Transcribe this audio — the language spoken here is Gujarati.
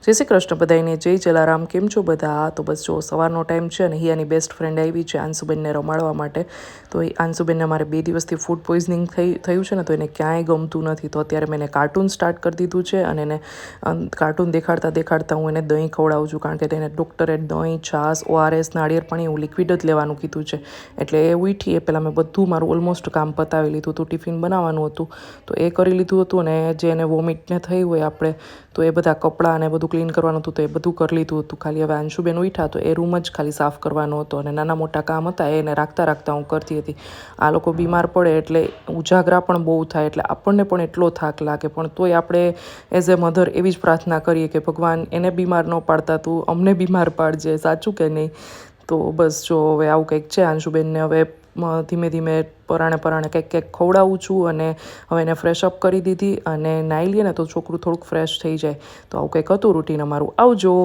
જય શ્રી કૃષ્ણ બધાને, જય જલારામ. કેમ છો બધા? તો બસ જો સવારનો ટાઈમ છે અને હિયાની બેસ્ટ ફ્રેન્ડ આવી છે આંશુબેનને રમાડવા માટે. તો એ આંશુબેનને મારે 2 દિવસથી ફૂડ પોઈઝનિંગ થયું છે ને, તો એને ક્યાંય ગમતું નથી. તો અત્યારે મેં એને કાર્ટૂન સ્ટાર્ટ કરી દીધું છે અને એને કાર્ટૂન દેખાડતા હું એને દહીં ખવડાવું છું, કારણ કે તેને ડૉક્ટરે દહીં, છાશ, ORS, નાળિયેર પાણી એવું લિક્વિડ જ લેવાનું કીધું છે. એટલે એ ઉઠી એ પહેલાં મેં બધું મારું ઓલમોસ્ટ કામ પતાવી લીધું હતું. ટિફિન બનાવવાનું હતું તો એ કરી લીધું હતું, અને જે એને વોમિટને થઈ હોય આપણે તો એ બધા કપડાં અને બધું ક્લીન કરવાનું હતું તો એ બધું કરી લીધું હતું. ખાલી હવે અંશુબેન ઉઠ્યા તો એ રૂમ જ ખાલી સાફ કરવાનો હતો, અને નાના મોટા કામ હતા એને રાખતા હું કરતી હતી. આ લોકો બીમાર પડે એટલે ઉજાગરા પણ બહુ થાય, એટલે આપણને પણ એટલો થાક લાગે, પણ તોય આપણે એઝ એ મધર એવી જ પ્રાર્થના કરીએ કે ભગવાન એને બીમાર ન પાડતા તું અમને બીમાર પાડજે, સાચું કે નહીં? તો બસ જો હવે આવું કંઈક છે. અંશુબેનને હવે ધીમે ધીમે પરાણે કંઈક ખવડાવું છું, અને હવે એને ફ્રેશ અપ કરી દીધી અને નાહી લઈએ ને તો છોકરું થોડુંક ફ્રેશ થઈ જાય. તો આવું કંઈક હતું રૂટીન અમારું. આવજો.